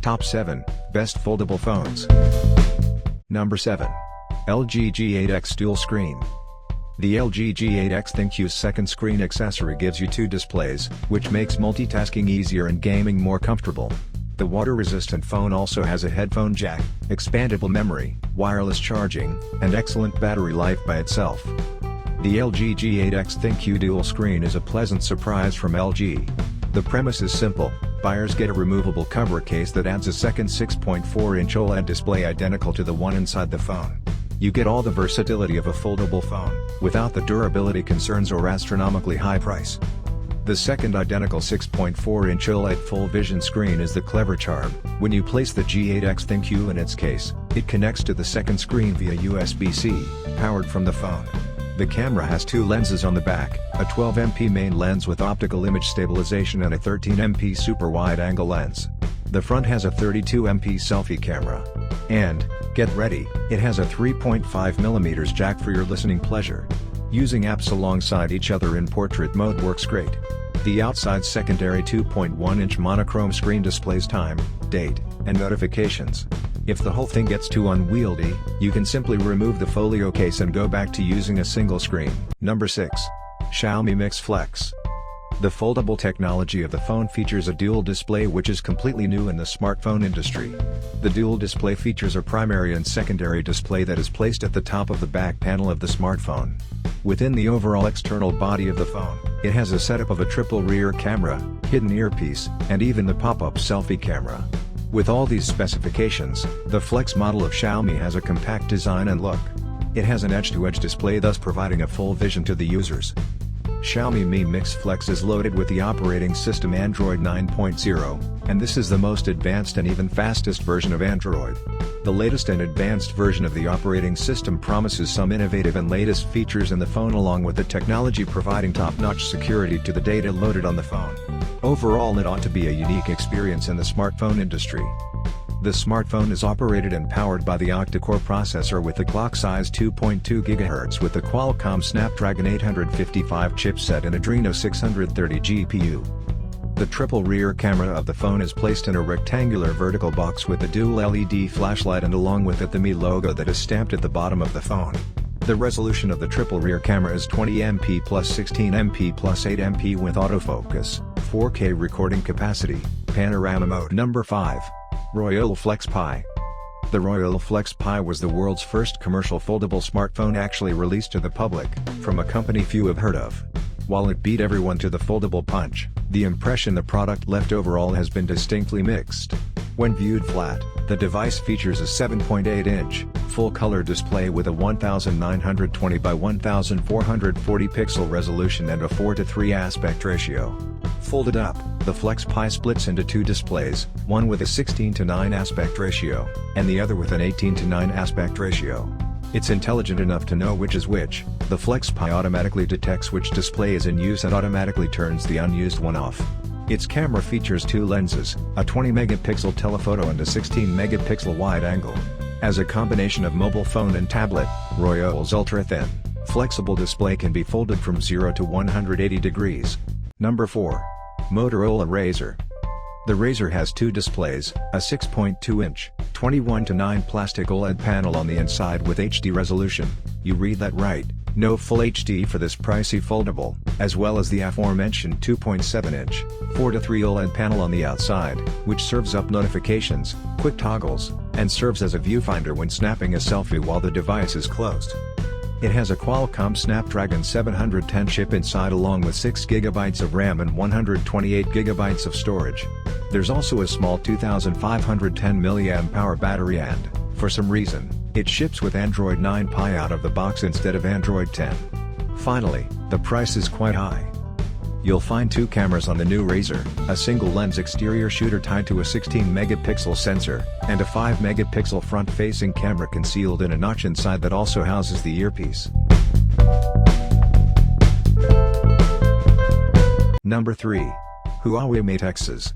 Top 7 Best Foldable Phones. Number 7. LG G8X Dual Screen. The LG G8X ThinQ second screen accessory gives you two displays, which makes multitasking easier and gaming more comfortable. The water-resistant phone also has a headphone jack, expandable memory, wireless charging, and excellent battery life by itself. The LG G8X ThinQ Dual Screen is a pleasant surprise from LG. The premise is simple: buyers get a removable cover case that adds a second 6.4-inch OLED display identical to the one inside the phone. You get all the versatility of a foldable phone, without the durability concerns or astronomically high price. The second identical 6.4-inch OLED full vision screen is the clever charm. When you place the G8X ThinQ in its case, it connects to the second screen via USB-C, powered from the phone. The camera has two lenses on the back, a 12MP main lens with optical image stabilization and a 13MP super wide-angle lens. The front has a 32MP selfie camera. And, get ready, it has a 3.5mm jack for your listening pleasure. Using apps alongside each other in portrait mode works great. The outside secondary 2.1-inch monochrome screen displays time, date, and notifications. If the whole thing gets too unwieldy, you can simply remove the folio case and go back to using a single screen. Number 6. Xiaomi Mix Flex. The foldable technology of the phone features a dual display which is completely new in the smartphone industry. The dual display features a primary and secondary display that is placed at the top of the back panel of the smartphone. Within the overall external body of the phone, it has a setup of a triple rear camera, hidden earpiece, and even the pop-up selfie camera. With all these specifications, the Flex model of Xiaomi has a compact design and look. It has an edge-to-edge display, thus providing a full vision to the users. Xiaomi Mi Mix Flex is loaded with the operating system Android 9.0, and this is the most advanced and even fastest version of Android. The latest and advanced version of the operating system promises some innovative and latest features in the phone, along with the technology providing top-notch security to the data loaded on the phone. Overall, it ought to be a unique experience in the smartphone industry. The smartphone is operated and powered by the octa-core processor with the clock size 2.2 GHz with the Qualcomm Snapdragon 855 chipset and Adreno 630 GPU. The triple rear camera of the phone is placed in a rectangular vertical box with a dual LED flashlight and along with it the Mi logo that is stamped at the bottom of the phone. The resolution of the triple rear camera is 20MP plus 16MP plus 8MP with autofocus, 4K recording capacity, panorama mode. Number 5. Royole Flex Pi. The Royole Flex Pi was the world's first commercial foldable smartphone actually released to the public, from a company few have heard of. While it beat everyone to the foldable punch, the impression the product left overall has been distinctly mixed. When viewed flat, the device features a 7.8-inch, full-color display with a 1920 by 1440 pixel resolution and a 4:3 aspect ratio. Folded up, the Flex Pi splits into two displays, one with a 16:9 aspect ratio, and the other with an 18:9 aspect ratio. It's intelligent enough to know which is which. The Flex Pi automatically detects which display is in use and automatically turns the unused one off. Its camera features two lenses, a 20-megapixel telephoto and a 16-megapixel wide-angle. As a combination of mobile phone and tablet, Royole's ultra-thin, flexible display can be folded from 0 to 180 degrees. Number 4. Motorola Razr. The Razr has two displays, a 6.2-inch, 21:9 plastic OLED panel on the inside with HD resolution. You read that right, no Full HD for this pricey foldable, as well as the aforementioned 2.7-inch, 4:3 OLED panel on the outside, which serves up notifications, quick toggles, and serves as a viewfinder when snapping a selfie while the device is closed. It has a Qualcomm Snapdragon 710 chip inside along with 6GB of RAM and 128GB of storage. There's also a small 2510 mAh battery and, for some reason, it ships with Android 9 Pie out of the box instead of Android 10. Finally, the price is quite high. You'll find two cameras on the new Razr, a single-lens exterior shooter tied to a 16-megapixel sensor, and a 5-megapixel front-facing camera concealed in a notch inside that also houses the earpiece. Number 3. Huawei Mate Xs.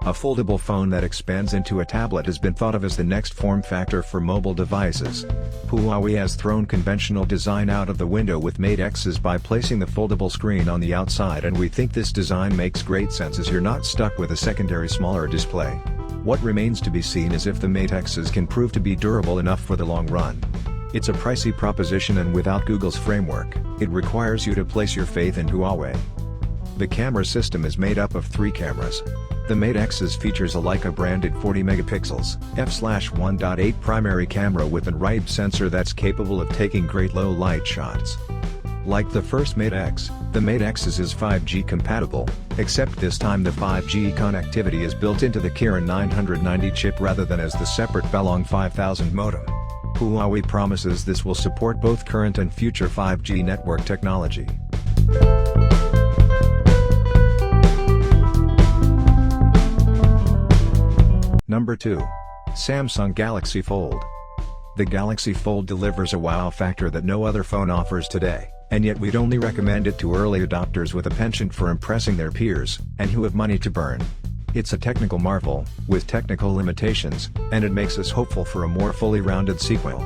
A foldable phone that expands into a tablet has been thought of as the next form factor for mobile devices. Huawei has thrown conventional design out of the window with Mate Xs by placing the foldable screen on the outside, and we think this design makes great sense as you're not stuck with a secondary smaller display. What remains to be seen is if the Mate X's can prove to be durable enough for the long run. It's a pricey proposition, and without Google's framework, it requires you to place your faith in Huawei. The camera system is made up of 3 cameras. The Mate X's features a Leica branded 40 megapixels f/1.8 primary camera with an RIBE sensor that's capable of taking great low light shots. Like the first Mate X, the Mate X's is 5G compatible, except this time the 5G connectivity is built into the Kirin 990 chip rather than as the separate Belong 5000 modem. Huawei promises this will support both current and future 5G network technology. Number 2. Samsung Galaxy Fold. The Galaxy Fold delivers a wow factor that no other phone offers today, and yet we'd only recommend it to early adopters with a penchant for impressing their peers, and who have money to burn. It's a technical marvel, with technical limitations, and it makes us hopeful for a more fully rounded sequel.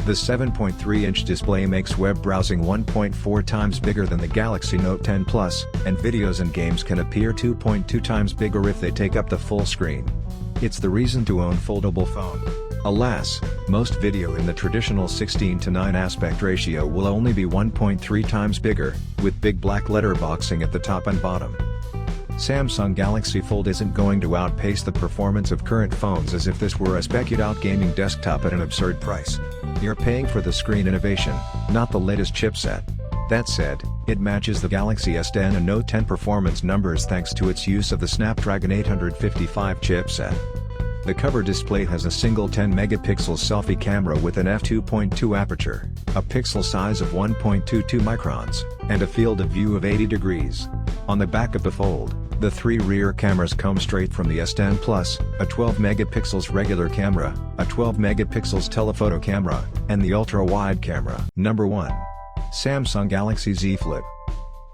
The 7.3-inch display makes web browsing 1.4 times bigger than the Galaxy Note 10 Plus, and videos and games can appear 2.2 times bigger if they take up the full screen. It's the reason to own foldable phone. Alas, most video in the traditional 16:9 aspect ratio will only be 1.3 times bigger, with big black letterboxing at the top and bottom. Samsung Galaxy Fold isn't going to outpace the performance of current phones as if this were a spec-out gaming desktop at an absurd price. You're paying for the screen innovation, not the latest chipset. That said, it matches the Galaxy S10 and Note 10 performance numbers thanks to its use of the Snapdragon 855 chipset. The cover display has a single 10-megapixel selfie camera with an f2.2 aperture, a pixel size of 1.22 microns, and a field of view of 80 degrees. On the back of the Fold, the 3 rear cameras come straight from the S10 Plus, a 12-megapixels regular camera, a 12-megapixels telephoto camera, and the ultra-wide camera. Number 1. Samsung Galaxy Z Flip.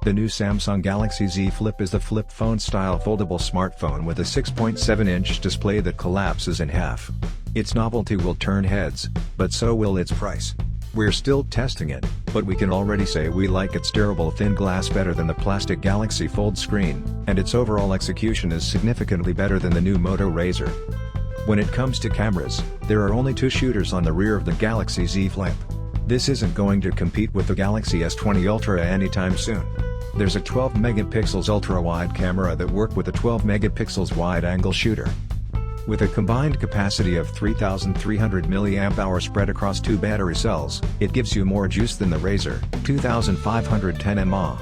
The new Samsung Galaxy Z Flip is the flip phone-style foldable smartphone with a 6.7-inch display that collapses in half. Its novelty will turn heads, but so will its price. We're still testing it, but we can already say we like its durable thin glass better than the plastic Galaxy Fold screen, and its overall execution is significantly better than the new Moto Razr. When it comes to cameras, there are only 2 shooters on the rear of the Galaxy Z Flip. This isn't going to compete with the Galaxy S20 Ultra anytime soon. There's a 12-megapixels ultra-wide camera that works with a 12-megapixels wide-angle shooter. With a combined capacity of 3,300 mAh spread across 2 battery cells, it gives you more juice than the Razr, 2,510 mAh.